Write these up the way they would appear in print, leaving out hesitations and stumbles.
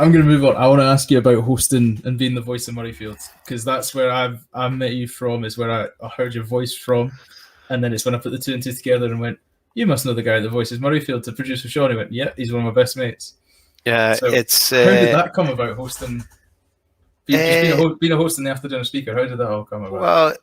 I'm going to move on. I want to ask you about hosting and being the voice of Murrayfield, because that's where I met you from, is where I heard your voice from. And then it's when I put the two and two together and went, you must know the guy that voices Murrayfield to producer Sean. He went, yeah, he's one of my best mates. Yeah, so it's... how did that come about, hosting? Being a host and the after dinner speaker, how did that all come about? Well,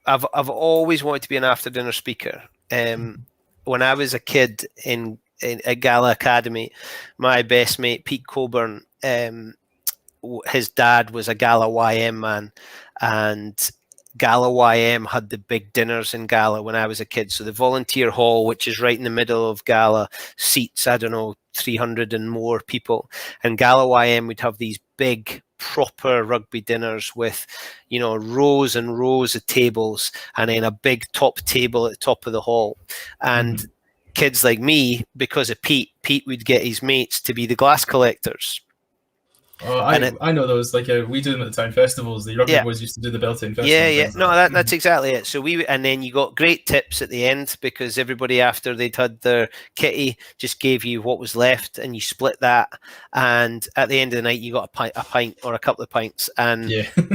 I've always wanted to be an after dinner speaker. When I was a kid at Gala Academy, my best mate Pete Coburn, his dad was a Gala YM man, and Gala YM had the big dinners in Gala when I was a kid. So the volunteer hall, which is right in the middle of Gala, seats, I don't know, 300 and more people. And Gala YM would have these big proper rugby dinners with, you know, rows and rows of tables, and then a big top table at the top of the hall. And kids like me, because of Pete would get his mates to be the glass collectors. Oh, I know those. Like we do them at the town festivals. The rugby boys used to do the Beltane festival. Yeah. No, that's exactly it. So and then you got great tips at the end, because everybody after they'd had their kitty just gave you what was left, and you split that. And at the end of the night, you got a pint or a couple of pints, and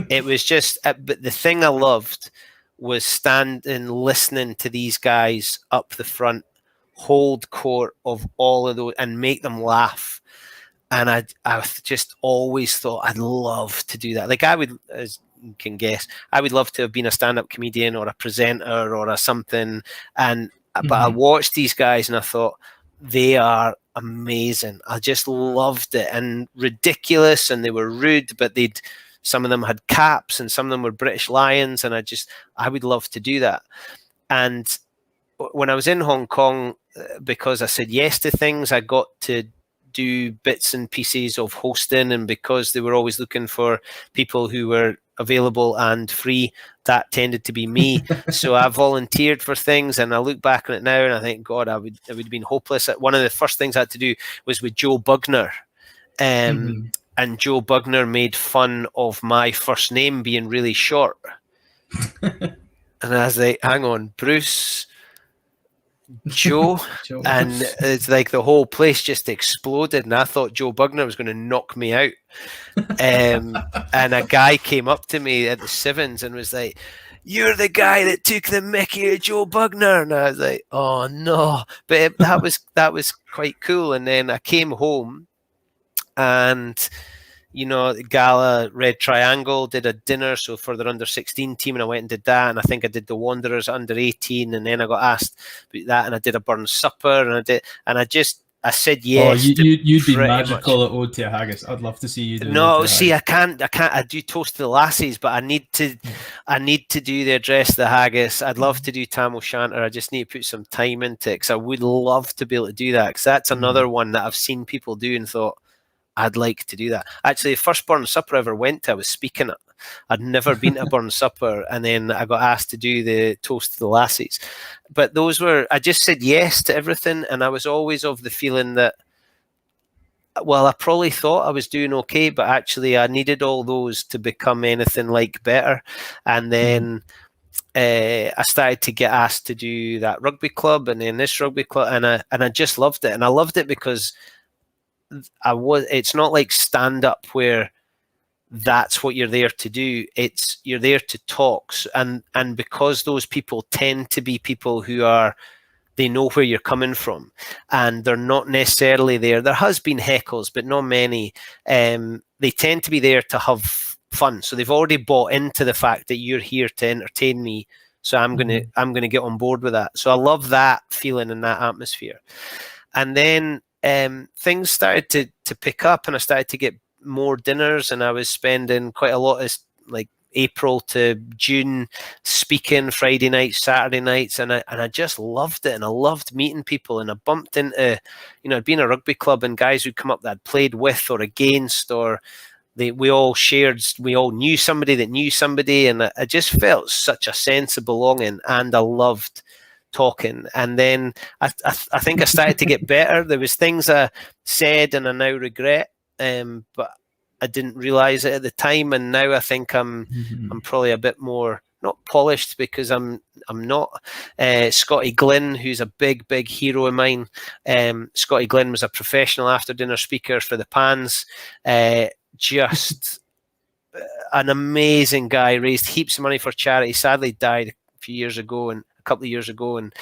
it was just. But the thing I loved was standing, listening to these guys up the front hold court of all of those and make them laugh. And I just always thought I'd love to do that. Like I would, as you can guess, I would love to have been a stand-up comedian or a presenter or a something. But I watched these guys and I thought they are amazing. I just loved it, and ridiculous, and they were rude, but some of them had caps and some of them were British Lions, and I would love to do that. And when I was in Hong Kong, because I said yes to things, I got to do bits and pieces of hosting, and because they were always looking for people who were available and free, that tended to be me. So I volunteered for things, and I look back on it now and I think, God, I would have been hopeless. One of the first things I had to do was with Joe Bugner, and Joe Bugner made fun of my first name being really short. And I was like, hang on, Bruce, Joe. And it's like the whole place just exploded, and I thought Joe Bugner was going to knock me out. And a guy came up to me at the Sevens and was like, "You're the guy that took the mickey of Joe Bugner." And I was like, "Oh no!" But that was quite cool. And then I came home, and you know, Gala Red Triangle did a dinner, so for their under-16 team, and I went and did that, and I think I did the Wanderers under-18, and then I got asked about that, and I did a Burn Supper, and I said yes. Oh, you'd be magical at Ode to a Haggis. I'd love to see you do. No, see, I can't. I do Toast to the Lassies, but I need to do the Address to the Haggis. I'd love to do Tam O'Shanter. I just need to put some time into it, because I would love to be able to do that, because that's another one that I've seen people do and thought, I'd like to do that. Actually, the first Burn Supper I ever went to, I was speaking at. I'd never been to a Burn Supper, and then I got asked to do the Toast to the Lassies. But I just said yes to everything, and I was always of the feeling that, well, I probably thought I was doing okay, but actually I needed all those to become anything like better. And then I started to get asked to do that rugby club, and then this rugby club, and I just loved it. And I loved it because it's not like stand up where that's what you're there to do. You're there to talk, and because those people tend to be people who they know where you're coming from, and they're not necessarily there. There has been heckles, but not many. They tend to be there to have fun, so they've already bought into the fact that you're here to entertain me. So I'm gonna get on board with that. So I love that feeling and that atmosphere. And then things started to pick up, and I started to get more dinners, and I was spending quite a lot of like April to June speaking Friday nights, Saturday nights, and I just loved it, and I loved meeting people, and I bumped into, you know, I'd been a rugby club and guys who'd come up that I'd played with or against, or we all knew somebody that knew somebody, and I just felt such a sense of belonging, and I loved talking. And then I think I started to get better. There was things I said and I now regret, but I didn't realize it at the time. And now I think I'm probably a bit more not polished, because I'm not. Scotty Glynn, who's a big hero of mine. Scotty Glynn was a professional after dinner speaker for the Pans. Just an amazing guy, raised heaps of money for charity. Sadly died a couple of years ago, and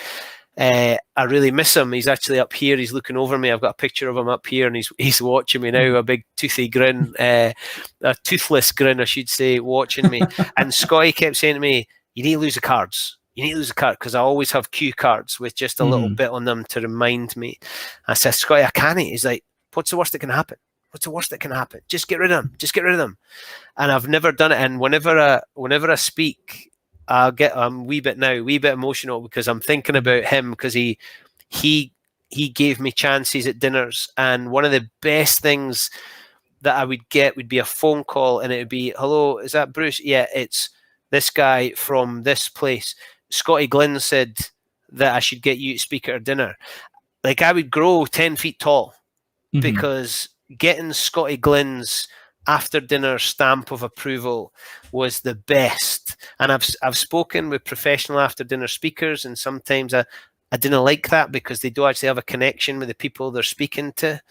I really miss him. He's actually up here. He's looking over me. I've got a picture of him up here, and he's watching me now. A big toothy grin, a toothless grin, I should say, watching me. And Scotty kept saying to me, "You need to lose the cards. You need to lose a card," because I always have cue cards with just a little bit on them to remind me. I said, "Scotty, I can't." He's like, "What's the worst that can happen? What's the worst that can happen? Just get rid of them. Just get rid of them." And I've never done it. And whenever I speak, I'm a wee bit emotional, because I'm thinking about him, because he gave me chances at dinners, and one of the best things that I would get would be a phone call, and it would be, "Hello, is that Bruce? Yeah, it's this guy from this place. Scotty Glynn said that I should get you to speak at our dinner." Like, I would grow 10 feet tall because getting Scotty Glynn's after dinner stamp of approval was the best. And I've spoken with professional after dinner speakers, and sometimes I didn't like that, because they do actually have a connection with the people they're speaking to.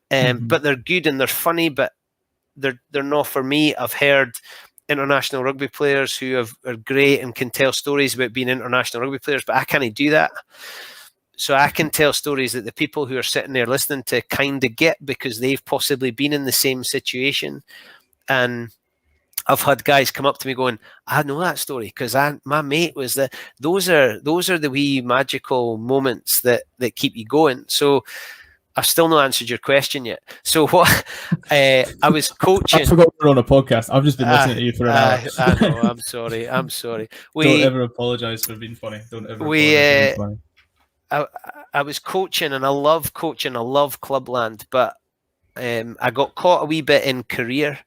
But they're good and they're funny, but they're not for me. I've heard international rugby players who are great and can tell stories about being international rugby players, but I can't do that. So I can tell stories that the people who are sitting there listening to kind of get, because they've possibly been in the same situation. And I've had guys come up to me going, "I know that story because my mate was the." Those are the wee magical moments that keep you going. So I've still not answered your question yet. So what? I was coaching. I forgot we're on a podcast. I've just been listening to you for an hour. I know. I'm sorry. Don't ever apologise for being funny. Don't ever apologise for being funny. I was coaching, and I love coaching. I love clubland, but I got caught a wee bit in career,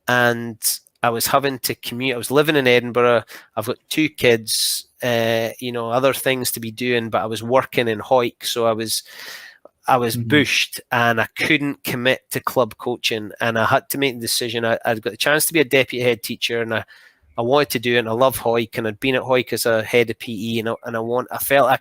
and I was having to commute. I was living in Edinburgh. I've got 2 kids, other things to be doing, but I was working in Hawick, so I was bushed, and I couldn't commit to club coaching, and I had to make the decision. I'd got the chance to be a deputy head teacher, and I wanted to do it, and I love Hawick, and I'd been at Hawick as a head of PE, and I felt I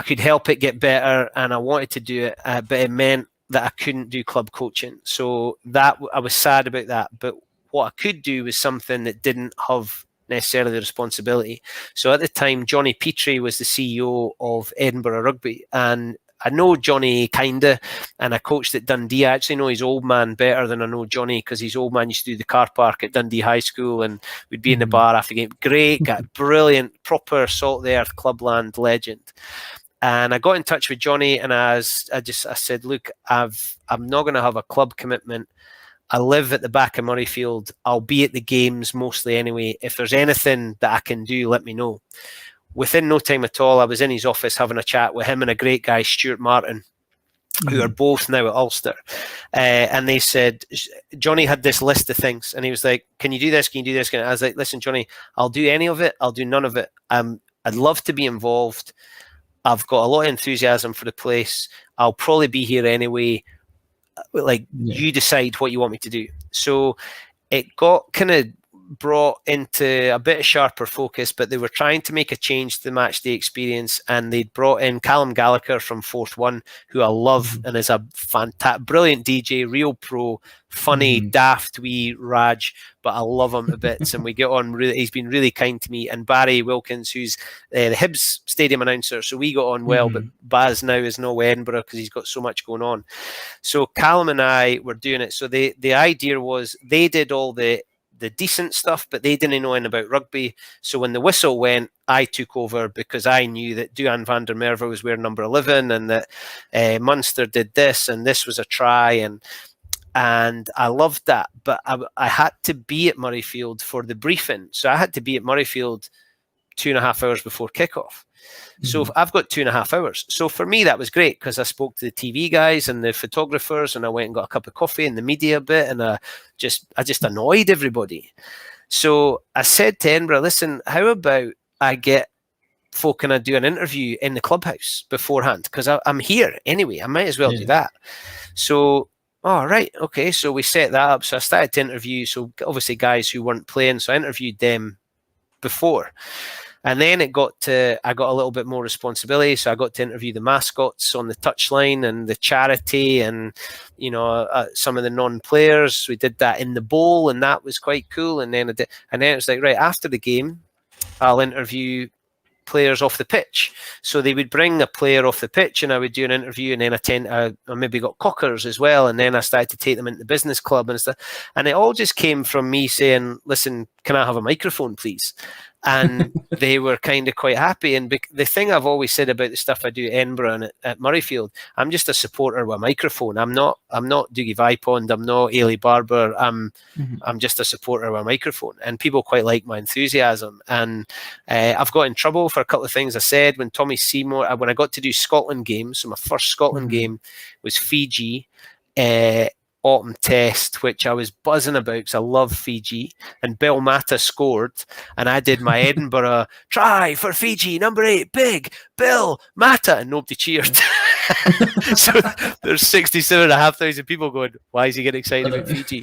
could help it get better, and I wanted to do it, but it meant that I couldn't do club coaching. So that I was sad about that. But what I could do was something that didn't have necessarily the responsibility. So at the time, Johnny Petrie was the CEO of Edinburgh Rugby, and I know Johnny kinda, and I coached at Dundee. I actually know his old man better than I know Johnny, because his old man used to do the car park at Dundee High School, and we'd be in the bar after the game. Great guy, brilliant, proper salt of the earth clubland legend. And I got in touch with Johnny, and I said, "Look, I'm not going to have a club commitment. I live at the back of Murrayfield. I'll be at the games mostly anyway. If there's anything that I can do, let me know." Within no time at all, I was in his office having a chat with him and a great guy, Stuart Martin, who are both now at Ulster. And they said, Johnny had this list of things, and he was like, "Can you do this? Can you do this?" I was like, "Listen, Johnny, I'll do any of it. I'll do none of it. I'd love to be involved. I've got a lot of enthusiasm for the place. I'll probably be here anyway. You decide what you want me to do." So it got kind of brought into a bit of sharper focus, but they were trying to make a change to the match day experience, and they'd brought in Callum Gallagher from Fourth One, who I love and is a brilliant DJ, real pro, funny, daft wee Raj, but I love him to bits, and we get on really. He's been really kind to me, and Barry Wilkins, who's the Hibs stadium announcer, so we got on well, but Baz now is no Edinburgh because he's got so much going on. So Callum and I were doing it. So the idea was they did all the decent stuff, but they didn't know anything about rugby. So when the whistle went, I took over, because I knew that Duan van der Merwe was wearing number 11, and that Munster did this, and this was a try, and I loved that. But I had to be at Murrayfield for the briefing. So I had to be at Murrayfield 2.5 hours before kickoff. So I've got 2.5 hours. So for me, that was great, because I spoke to the TV guys and the photographers, and I went and got a cup of coffee in the media bit, and I just annoyed everybody. So I said to Edinburgh, "Listen, how about I get folk and I do an interview in the clubhouse beforehand, because I'm here anyway. I might as well do that." So Oh, right. Okay. So we set that up. So I started to interview. So obviously guys who weren't playing. So I interviewed them before. And then I got a little bit more responsibility. So I got to interview the mascots on the touchline and the charity and, some of the non-players. We did that in the bowl and that was quite cool. And then it was like, right, after the game, I'll interview players off the pitch. So they would bring a player off the pitch and I would do an interview, and then I maybe got cockers as well. And then I started to take them into the business club and stuff. And it all just came from me saying, listen, can I have a microphone, please? And they were kind of quite happy. And the thing I've always said about the stuff I do at Edinburgh and at Murrayfield, I'm just a supporter with a microphone. I'm not Dougie Vipond. I'm not Ailey Barber. I'm just a supporter with a microphone. And people quite like my enthusiasm. And I've got in trouble for a couple of things I said when Tommy Seymour, when I got to do Scotland games. So my first Scotland game was Fiji. Autumn Test, which I was buzzing about because I love Fiji, and Bill Mata scored, and I did my Edinburgh try for Fiji, number 8, big Bill Mata, and nobody cheered. So there's 67,500 people going, why is he getting excited about Fiji?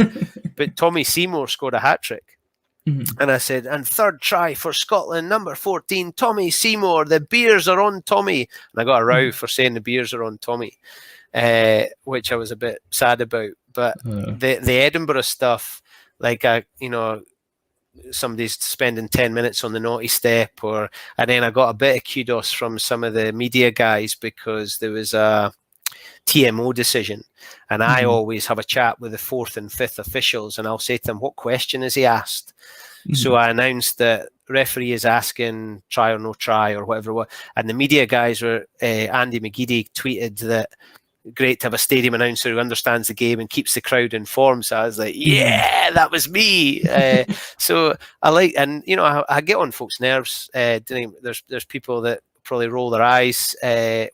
But Tommy Seymour scored a hat-trick. And I said, and third try for Scotland, number 14, Tommy Seymour, the beers are on Tommy. And I got a row for saying the beers are on Tommy, which I was a bit sad about. But the Edinburgh stuff, like somebody's spending 10 minutes on the naughty step, and then I got a bit of kudos from some of the media guys because there was a TMO decision, and I always have a chat with the 4th and 5th officials, and I'll say to them, what question is he asked? So I announced that referee is asking try or no try or whatever it was, and the media guys were Andy McGeady tweeted that great to have a stadium announcer who understands the game and keeps the crowd informed. So I was like, yeah, that was me. So I like, and I get on folks' nerves. There's people that probably roll their eyes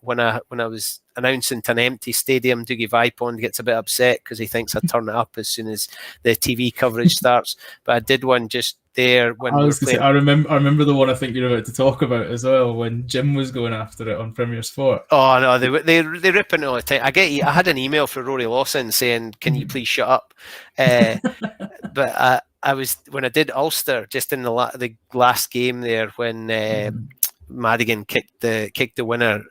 when I was announcing to an empty stadium. Dougie Vipond gets a bit upset because he thinks I turn it up as soon as the TV coverage starts. But I did one just there when I remember the one I think you're about to talk about as well, when Jim was going after it on Premier Sport. Oh no, they rip it all the time. I had an email from Rory Lawson saying, "Can you please shut up?" But I was, when I did Ulster, just in the last game there when Madigan kicked the winner,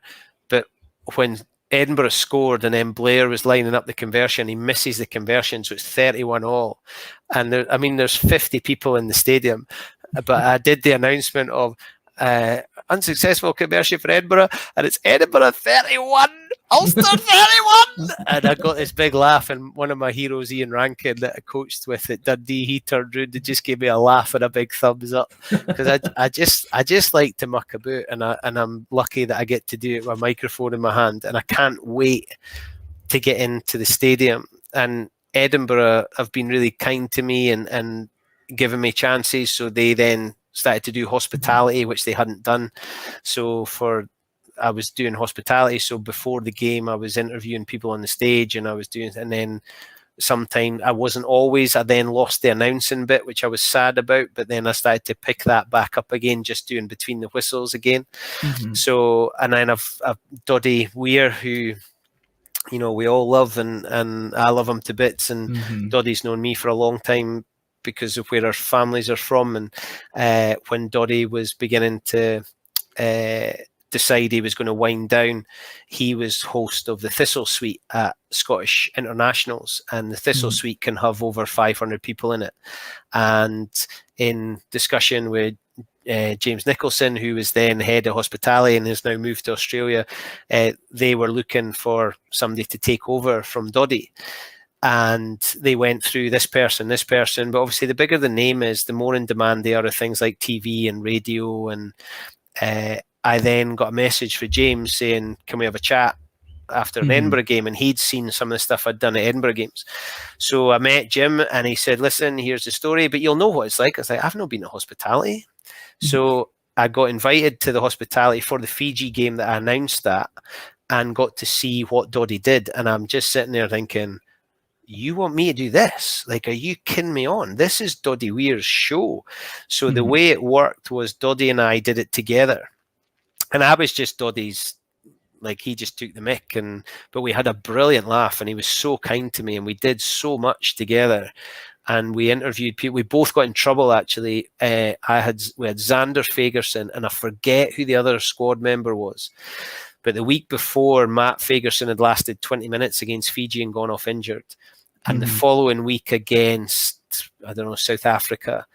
but when Edinburgh scored and then Blair was lining up the conversion, he misses the conversion, so it's 31-all. And there's 50 people in the stadium, but I did the announcement of unsuccessful conversion for Edinburgh, and it's Edinburgh 31, Ulster 31. And I got this big laugh, and one of my heroes, Ian Rankin, that I coached with at Dundee, he turned round and just gave me a laugh and a big thumbs up, because I just like to muck about, and I'm lucky that I get to do it with a microphone in my hand, and I can't wait to get into the stadium. And Edinburgh have been really kind to me and given me chances, so they then started to do hospitality, which they hadn't done. So I was doing hospitality. So before the game, I was interviewing people on the stage, and and then sometime I wasn't always. I then lost the announcing bit, which I was sad about. But then I started to pick that back up again, just doing between the whistles again. So, and then I've Doddie Weir, who we all love, and I love him to bits. And Doddie's known me for a long time because of where our families are from. And when Doddie was beginning to decide he was going to wind down, he was host of the Thistle Suite at Scottish Internationals, and the Thistle Suite can have over 500 people in it. And in discussion with James Nicholson, who was then head of hospitality and has now moved to Australia, they were looking for somebody to take over from Doddie. And they went through this person, but obviously the bigger the name is, the more in demand they are of things like TV and radio. And I then got a message for James saying, can we have a chat after an Edinburgh game? And he'd seen some of the stuff I'd done at Edinburgh games. So I met Jim, and he said, listen, here's the story, but you'll know what it's like. I was like, I've not been to hospitality. So I got invited to the hospitality for the Fiji game that I announced that, and got to see what Doddie did. And I'm just sitting there thinking, you want me to do this? Like, are you kidding me on? This is Doddie Weir's show. So the way it worked was Doddie and I did it together. And I was just Doddie's like he just took the mick, but we had a brilliant laugh, and he was so kind to me, and we did so much together. And we interviewed people. We both got in trouble, actually. We had Xander Fagerson, and I forget who the other squad member was. But the week before, Matt Fagerson had lasted 20 minutes against Fiji and gone off injured. And the following week against, I don't know, South Africa,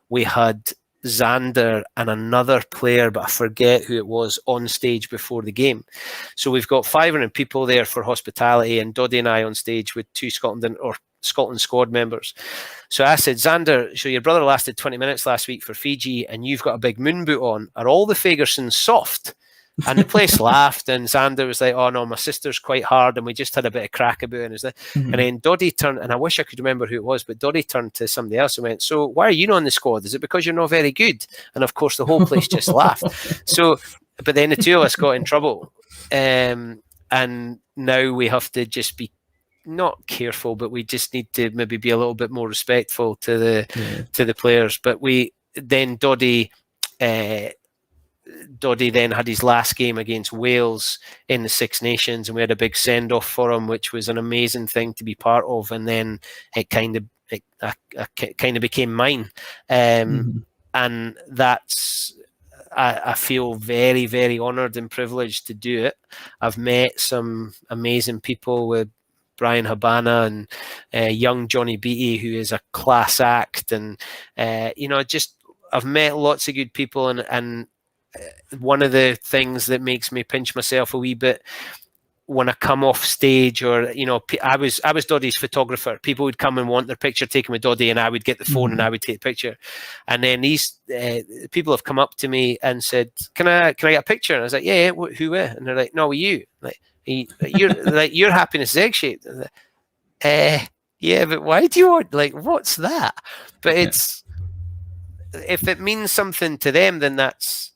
we had Xander and another player, but I forget who it was, on stage before the game. So we've got 500 people there for hospitality, and Doddie and I on stage with 2 Scotland squad members. So I said, Xander, so your brother lasted 20 minutes last week for Fiji, and you've got a big moon boot on. Are all the Fagersons soft? And the place laughed, and Xander was like, oh no, my sister's quite hard, and we just had a bit of crack about it. And then Doddie turned, and I wish I could remember who it was, but Doddie turned to somebody else and went, so why are you not on the squad? Is it because you're not very good? And of course the whole place just laughed. So, but then the 2 of us got in trouble. And now we have to just be not careful, but we just need to maybe be a little bit more respectful to the players. But Doddie then had his last game against Wales in the Six Nations, and we had a big send-off for him, which was an amazing thing to be part of. And then it kind of became mine, and that's. I feel very, very honoured and privileged to do it. I've met some amazing people with Brian Habana and young Johnny Beattie, who is a class act, and I've met lots of good people, and one of the things that makes me pinch myself a wee bit when I come off stage, or I was Doddie's photographer. People would come and want their picture taken with Doddie, and I would get the phone and I would take the picture. And then these people have come up to me and said, "Can I get a picture?" And I was like, "Yeah, who? And they're like, "No, with you. Like, you're like, your happiness is egg shaped." Yeah, but why do you want? Like, what's that? But it's if it means something to them, then that's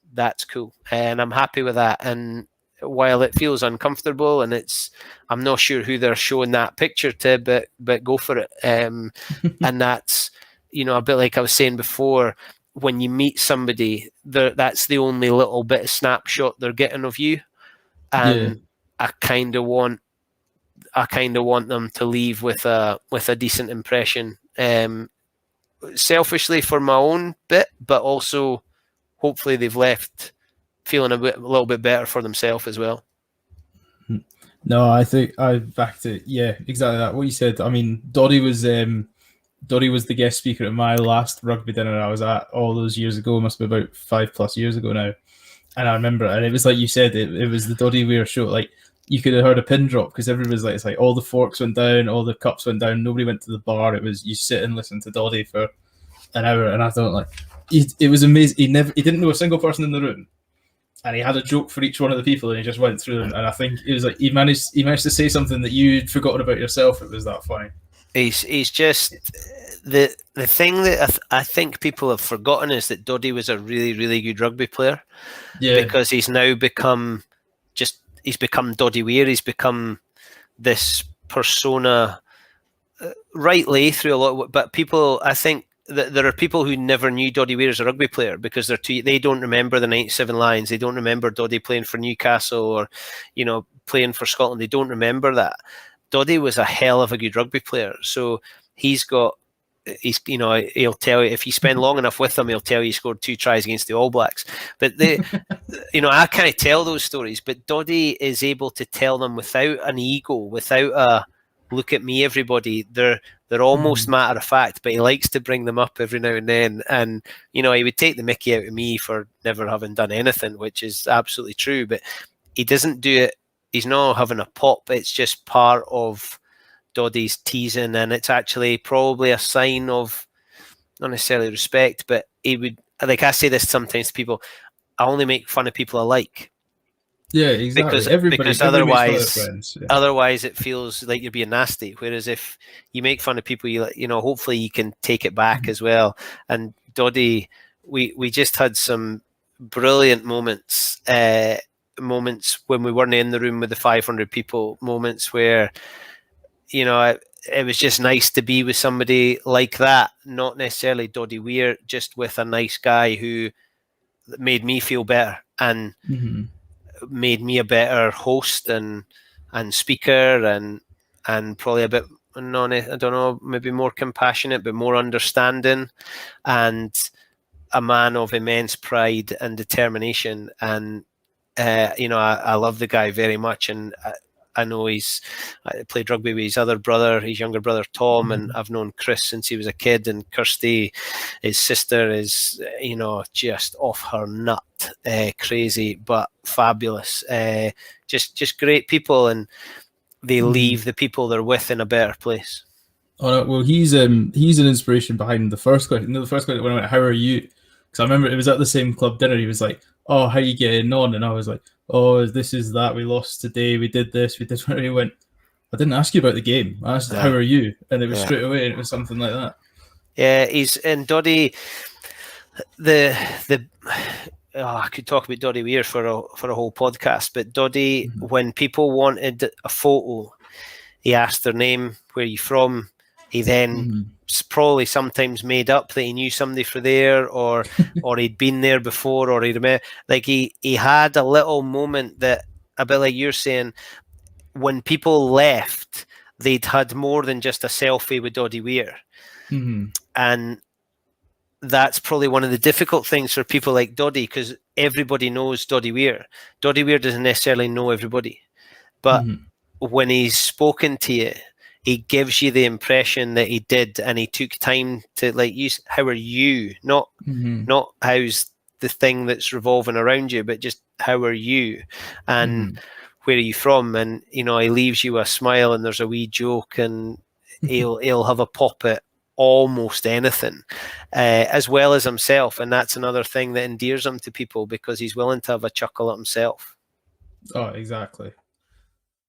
cool, and I'm happy with that. And while it feels uncomfortable, and I'm not sure who they're showing that picture to, but go for it. And that's a bit like I was saying before, when you meet somebody, that's the only little bit of snapshot they're getting of you, and I kind of want them to leave with a decent impression, selfishly for my own bit, but also hopefully they've left feeling a little bit better for themselves as well. No, I think I backed it. Yeah, exactly that. What you said. I mean, Doddie was the guest speaker at my last rugby dinner I was at all those years ago. It must be about 5+ years ago now. And I remember, and it was like you said, it was the Doddie Weir show. Like, you could have heard a pin drop, because everybody's like, it's like all the forks went down, all the cups went down, nobody went to the bar. It was you sit and listen to Doddie for an hour, and I thought, it was amazing. He didn't know a single person in the room, and he had a joke for each one of the people, and he just went through them. And I think it was like he managed to say something that you'd forgotten about yourself. It was that funny. He's just the thing that I think people have forgotten is that Doddie was a really, really good rugby player. Yeah. Because he's now become Doddie Weir. He's become this persona, rightly through a lot. But people, I think that there are people who never knew Doddie Weir as a rugby player because they don't remember the 97 Lions. They don't remember Doddie playing for Newcastle or playing for Scotland. They don't remember that. Doddie was a hell of a good rugby player. So he'll tell you, if you spend long enough with him, he'll tell you he scored 2 tries against the All Blacks. But I can't tell those stories, but Doddie is able to tell them without an ego, without a look at me, everybody. They're almost matter of fact, but he likes to bring them up every now and then. And, he would take the mickey out of me for never having done anything, which is absolutely true, but he doesn't do it. He's not having a pop. It's just part of Doddie's teasing, and it's actually probably a sign of not necessarily respect, but he would, like I say this sometimes to people, I only make fun of people I like. Yeah, exactly. Because otherwise it feels like you're being nasty. Whereas if you make fun of people, hopefully you can take it back as well. And Doddie, we just had some brilliant moments when we weren't in the room with the 500 people, moments where, it was just nice to be with somebody like that, not necessarily Doddie Weir, just with a nice guy who made me feel better. And made me a better host and speaker and probably a bit non, I don't know, maybe more compassionate, but more understanding, and a man of immense pride and determination. And I love the guy very much, and I know I played rugby with his other brother, his younger brother Tom, and I've known Chris since he was a kid, and Kirsty, his sister, is just off her nut, crazy but fabulous, just great people, and they leave the people they're with in a better place. Oh no, well, he's an inspiration behind the first question. The first question when I went, "How are you?" Because I remember it was at the same club dinner. He was like, "Oh, how you getting on?" And I was like, "Oh, this is that. We lost today. We did this. We did." Where he went, "I didn't ask you about the game. I asked how are you," and it was straight away. And it was something like that. Yeah, he's in Doddie. I could talk about Doddie Weir for a whole podcast, but Doddie, when people wanted a photo, he asked their name, where you from. He then probably sometimes made up that he knew somebody for there, or he'd been there before, or he remember. Like he had a little moment that, a bit like you're saying, when people left, they'd had more than just a selfie with Doddie Weir, and that's probably one of the difficult things for people like Doddie, because everybody knows Doddie Weir. Doddie Weir doesn't necessarily know everybody, but when he's spoken to you, he gives you the impression that he did, and he took time to, like, you, how are you? Not how's the thing that's revolving around you, but just how are you, and where are you from? And he leaves you a smile, and there's a wee joke, and he'll have a pop at almost anything, as well as himself, and that's another thing that endears him to people, because he's willing to have a chuckle at himself. Oh, exactly.